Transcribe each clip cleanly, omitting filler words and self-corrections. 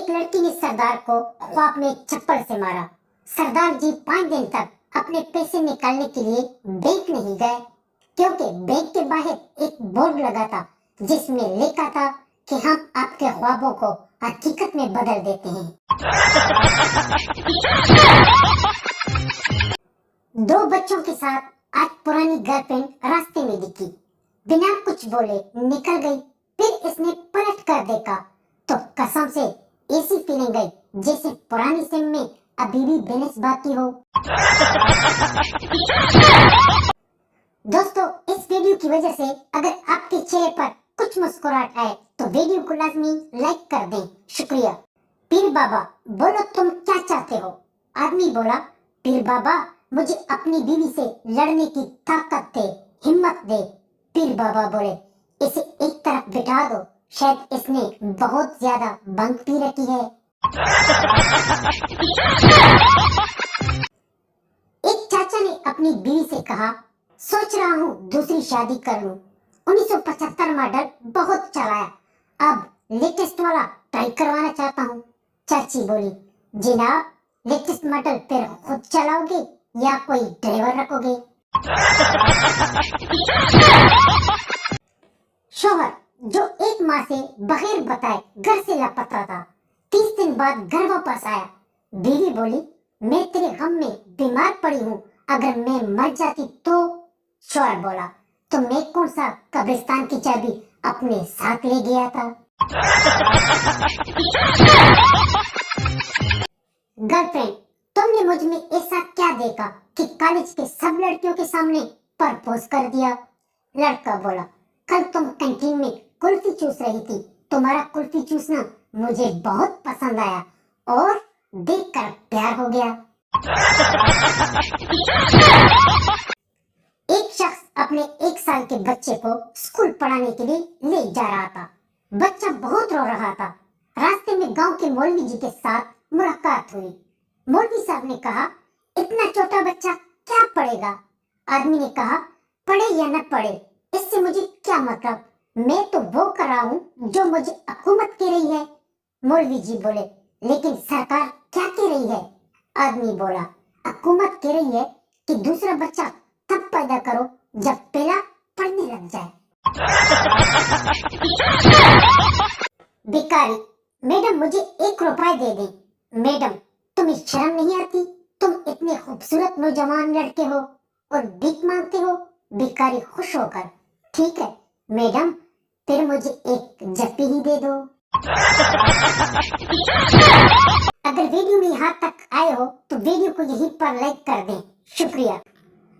एक लड़की ने सरदार को ख्वाब में चप्पल से मारा। सरदार जी 5 दिन तक अपने पैसे निकालने के लिए बैंक नहीं गए, क्योंकि बैंक के बाहर एक बोर्ड लगा था जिसमें लिखा था कि हम आपके ख्वाबों को हकीकत में बदल देते हैं। 2 बच्चों के साथ आज पुरानी गर्लफ्रेंड रास्ते में दिखी, बिना कुछ बोले निकल गई। फिर इसने पलट कर देखा तो कसम से ऐसी फीलिंग गई जैसे पुरानी सिम में अभी भी बैलेंस बाकी हो। दोस्तों, इस वीडियो की वजह से अगर आपके चेहरे पर कुछ मुस्कुराहट आए तो वीडियो को लाजमी लाइक कर दें, शुक्रिया। पीर बाबा, बोलो तुम क्या चाहते हो? आदमी बोला, पीर बाबा मुझे अपनी बीवी से लड़ने की ताकत दे, हिम्मत दे। पीर बाबा बोले, इसे एक तरफ बिठा दो, शायद इसने बहुत ज्यादा भंग पी रखी है। एक चाचा ने अपनी बीवी से कहा, सोच रहा हूँ दूसरी शादी कर लूं। 1975 मॉडल बहुत चलाया, अब लेटेस्ट वाला ट्राई करवाना चाहता हूँ। चाची बोली, जनाब लेटेस्ट मॉडल फिर खुद चलाओगे या कोई ड्राइवर रखोगे? शोहर जो 1 माह से बगैर बताए घर से लापता था, 30 दिन बाद घर वापस आया। बीवी बोली, मैं तेरे गम में बीमार पड़ी हूँ, अगर मैं मर जाती तो? शोहर बोला, तो मैं कौन सा कब्रिस्तान की चाबी अपने साथ ले गया था? गर्लफ्रेंड, तुमने मुझ में ऐसा क्या देखा कि कॉलेज के सब लड़कियों के सामने प्रपोज कर दिया? लड़का बोला, कल तुम कैंटीन में कुल्फी चूस रही थी, तुम्हारा कुल्फी चूसना मुझे बहुत पसंद आया और देखकर प्यार हो गया। एक शख्स अपने 1 साल के बच्चे को स्कूल पढ़ाने के लिए ले जा रहा था। बच्चा बहुत रो रहा था। रास्ते में गांव के मौलवी जी के साथ मुलाकात हुई। मौलवी साहब ने कहा, इतना छोटा बच्चा क्या पढ़ेगा? आदमी ने कहा, पढ़े या न पढ़े इससे मुझे क्या मतलब, मैं तो वो कर रहा हूँ जो मुझे हुकूमत कह रही है। मौलवी जी बोले, लेकिन सरकार क्या कह रही है? आदमी बोला, हुकूमत कह रही है कि दूसरा बच्चा तब पैदा करो जब पहला पढ़ने लग जाए। भिखारी, मैडम मुझे 1 रुपया दे दें। मैडम, तुम्हें शर्म नहीं आती? तुम इतने खूबसूरत नौजवान लड़के हो और भीख मांगते हो। भिखारी खुश होकर, ठीक है मैडम, फिर मुझे 1 जप्पी ही दे दो। अगर वीडियो में यहाँ तक आए हो तो वीडियो को यहीं पर लाइक कर दें, शुक्रिया।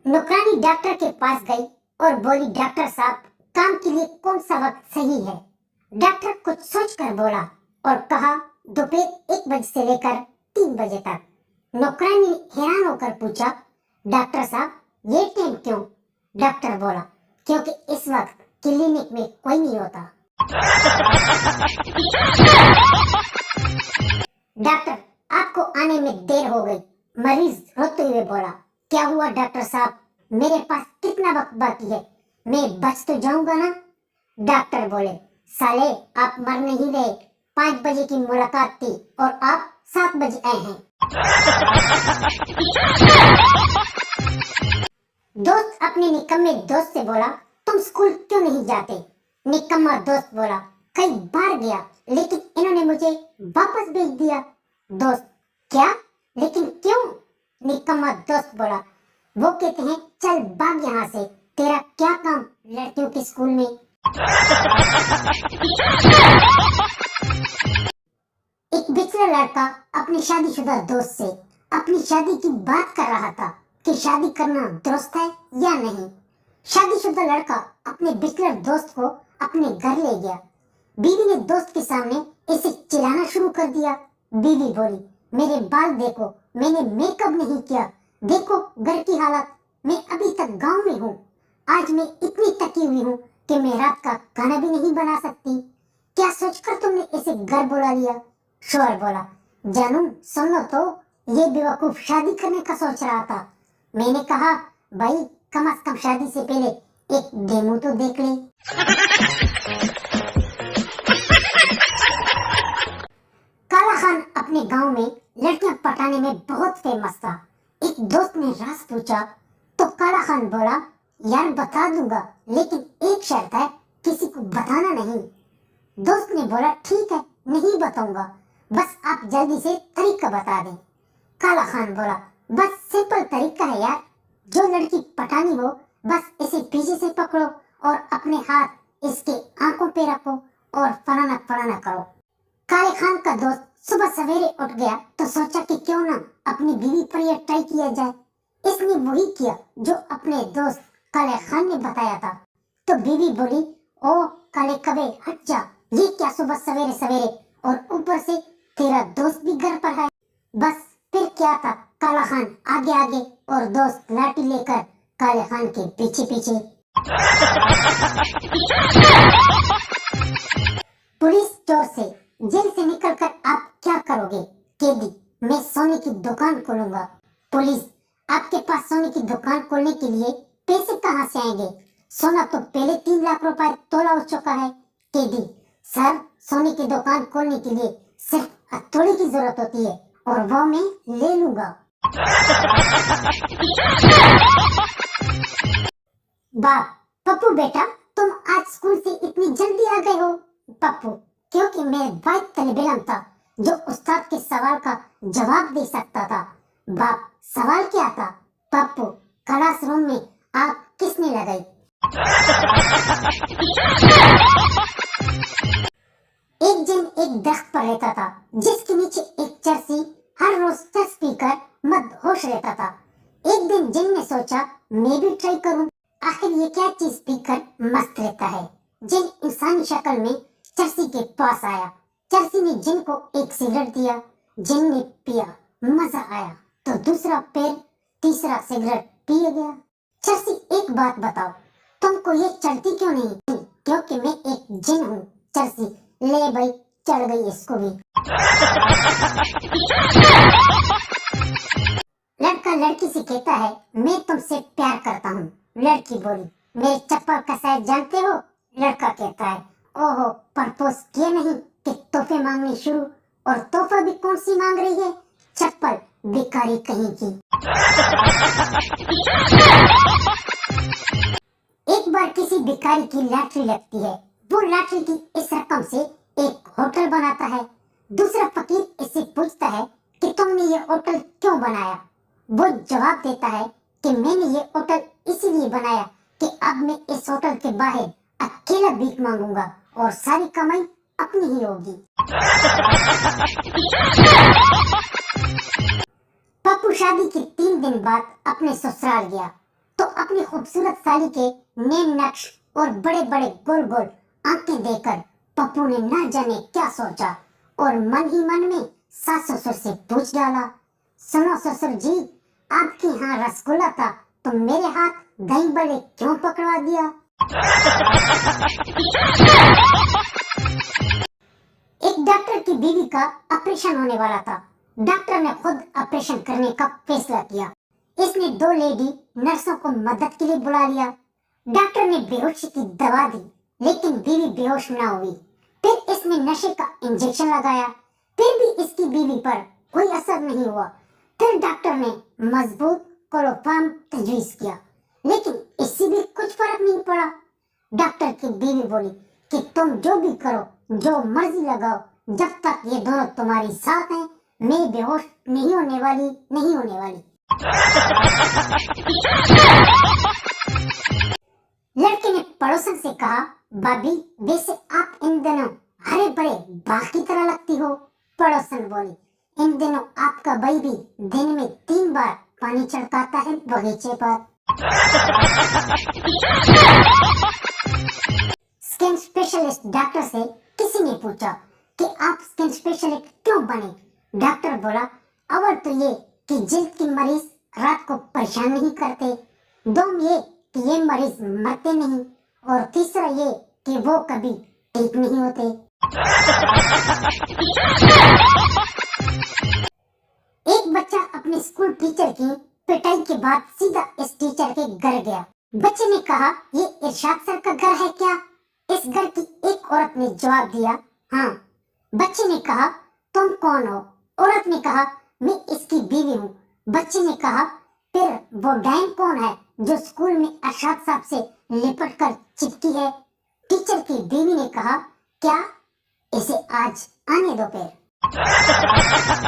नौकरानी डॉक्टर के पास गई और बोली, डॉक्टर साहब काम के लिए कौन सा वक्त सही है? डॉक्टर कुछ सोचकर बोला और कहा, दोपहर 1 बजे से लेकर 3 बजे तक। नौकरानी ने हैरान होकर पूछा, डॉक्टर साहब ये टाइम क्यों? डॉक्टर बोला, क्योंकि इस वक्त क्लिनिक में कोई नहीं होता। डॉक्टर, आपको आने में देर हो गई। मरीज रोते हुए बोला, क्या हुआ डॉक्टर साहब, मेरे पास कितना वक्त बाकी है, मैं बच तो जाऊंगा ना? डॉक्टर बोले, साले आप मर नहीं रहे, 5 बजे की मुलाकात थी और आप 7 बजे आए हैं। दोस्त अपने निकम्मे दोस्त से बोला, तुम स्कूल क्यों नहीं जाते? निकम्मा दोस्त बोला, कई बार गया लेकिन इन्होंने मुझे वापस भेज दिया। दोस्त, क्या, लेकिन क्यों? निकम्मा दोस्त बोला, वो कहते हैं चल भाग यहाँ से, तेरा क्या काम लड़कियों के स्कूल में। एक बिचड़ा लड़का अपने शादीशुदा दोस्त से अपनी शादी की बात कर रहा था कि शादी करना दुरुस्त है या नहीं। शादीशुदा लड़का अपने बिचड़ा दोस्त को अपने घर ले गया। बीवी ने दोस्त के सामने इसे चिल्लाना शुरू कर दिया। बीवी बोली, मेरे बाल देखो, मैंने मेकअप नहीं किया, देखो घर की हालत, मैं अभी तक गांव में हूँ, आज मैं इतनी थकी हुई हूँ कि मैं रात का खाना भी नहीं बना सकती। क्या सोचकर तुमने इसे घर बुला लिया? शोहर बोला, जानू सुन लो तो, ये बेवकूफ शादी करने का सोच रहा था। मैंने कहा, भाई कम से कम शादी से पहले एक डेमो तो देख ले। काला अपने गांव में लड़कियां पटाने में बहुत फेमस था। एक दोस्त ने राज पूछा तो काला खान बोला, यार बता दूंगा, लेकिन एक शर्त है, किसी को बताना नहीं। दोस्त ने बोला, ठीक है, नहीं बताऊंगा, बस आप जल्दी से तरीका बता दें। काला खान बोला, बस सिंपल तरीका है यार, जो लड़की पटानी हो बस इसे पीछे से पकड़ो और अपने हाथ इसके आंखों पे रखो और फलाना फलाना करो। काले खान का दोस्त सुबह सवेरे उठ गया तो सोचा कि क्यों ना अपनी बीवी पर यह ट्राई किया जाए। इसने वही किया जो अपने दोस्त काले खान ने बताया था। तो बीवी बोली, ओ काले कबे हट जा, ये क्या सुबह सवेरे सवेरे, और ऊपर से तेरा दोस्त भी घर पर है। बस फिर क्या था, काला खान आगे आगे और दोस्त लाठी लेकर काले खान के पीछे पीछे। पुलिस चोर से जेल से निकलकर आप क्या करोगे? कैदी, मैं सोने की दुकान खोलूंगा। पुलिस, आपके पास सोने की दुकान खोलने के लिए पैसे कहाँ से आएंगे? सोना तो पहले 3 लाख रुपए तोला हो चुका है। कैदी, सर सोने की दुकान खोलने के लिए सिर्फ हथौड़े की जरूरत होती है और वो मैं ले लूंगा। बाप, पप्पू बेटा तुम आज स्कूल से इतनी जल्दी आ गए हो? पप्पू, क्योंकि मैं वाइट तलबेलम था जो उस्ताद के सवाल का जवाब दे सकता था। बाप, सवाल क्या था? पप्पू, क्लासरूम में आग किसने लगाई? एक जन एक दरख्त पर रहता था जिसके नीचे एक चरसी हर रोज चरस पीकर मदहोश रहता था। एक दिन जिन ने सोचा मैं भी ट्राई करूं, आखिर ये क्या चीज पीकर मस्त रहता है। जिन इंसानी शक्ल में चरसी के पास आया। चरसी ने जिन को एक सिगरेट दिया। जिन ने पिया, मजा आया तो दूसरा पैर तीसरा सिगरेट पी गया। चरसी, एक बात बताओ, तुमको ये चढ़ती क्यों नहीं? क्योंकि मैं एक जिन हूँ। चरसी, ले भाई, चढ़ गई इसको भी। लड़का लड़की से कहता है, मैं तुमसे प्यार करता हूँ। लड़की बोली, मेरे चप्पल का साइज जानते हो? लड़का कहता है, ओहो, प्रपोज किए नहीं कि तोहफे मांगने शुरू, और तोहफा भी कौन सी मांग रही है? चप्पल, भिखारी कहीं की। एक बार किसी भिखारी की लॉटरी लगती है। वो लॉटरी की इस रकम से एक होटल बनाता है। दूसरा फकीर इससे पूछता है कि तुमने ये होटल क्यों बनाया? वो जवाब देता है कि मैंने ये होटल इसीलिए बनाया कि अब मैं इस होटल के बाहर अकेला भीख मांगूंगा और सारी कमाई अपनी ही होगी। पप्पू शादी के 3 दिन बाद अपने ससुराल गया तो अपनी खूबसूरत साली के नैन नक्श और बड़े बड़े गोल गोल आंखें देखकर पप्पू ने ना जाने क्या सोचा और मन ही मन में सास ससुर से पूछ डाला, सुनो ससुर जी, आपके यहाँ रसगुल्ला था तो मेरे हाथ दही बड़े क्यों पकड़वा दिया? एक डॉक्टर की बीवी का ऑपरेशन होने वाला था। डॉक्टर ने खुद ऑपरेशन करने का फैसला किया। इसने 2 लेडी नर्सों को मदद के लिए बुला लिया। डॉक्टर ने बेहोशी की दवा दी लेकिन बीवी बेहोश ना हुई। फिर इसने नशे का इंजेक्शन लगाया, फिर भी इसकी बीवी पर कोई असर नहीं हुआ। फिर डॉक्टर ने मजबूत क्लोरोफॉर्म तजवीज किया लेकिन इससे भी कुछ फर्क नहीं पड़ा। डॉक्टर की बीवी बोली कि तुम जो भी करो, जो मर्जी लगाओ, जब तक ये दोनों तुम्हारी साथ हैं, मैं बेहोश नहीं होने वाली, नहीं होने वाली। लड़के ने पड़ोसन से कहा, भाभी वैसे आप इन दिनों हरे भरे बाग की तरह लगती हो। पड़ोसन बोली, इन दिनों आपका भाई भी दिन में 3 बार पानी छिड़काता है बगीचे पर। स्किन स्पेशलिस्ट डॉक्टर से किसी ने पूछा कि आप स्किन स्पेशलिस्ट क्यों बने? डॉक्टर बोला, अवर तो ये कि जिल्द के मरीज रात को परेशान नहीं करते, 2 ये कि ये मरीज मरते नहीं, और तीसरा ये कि वो कभी ठीक नहीं होते। एक बच्चा अपने स्कूल टीचर की पिटाई के बाद सीधा इस टीचर के घर गया। बच्चे ने कहा, ये इरशाद सर का घर है क्या? इस घर की एक औरत ने जवाब दिया, हाँ। बच्चे ने कहा, तुम कौन हो? औरत ने कहा, मैं इसकी बीवी हूँ। बच्चे ने कहा, फिर वो डाइन कौन है जो स्कूल में अरशद साहब से लिपट कर चिपकी है? टीचर की बीवी ने कहा, क्या? इसे आज आने दो फिर।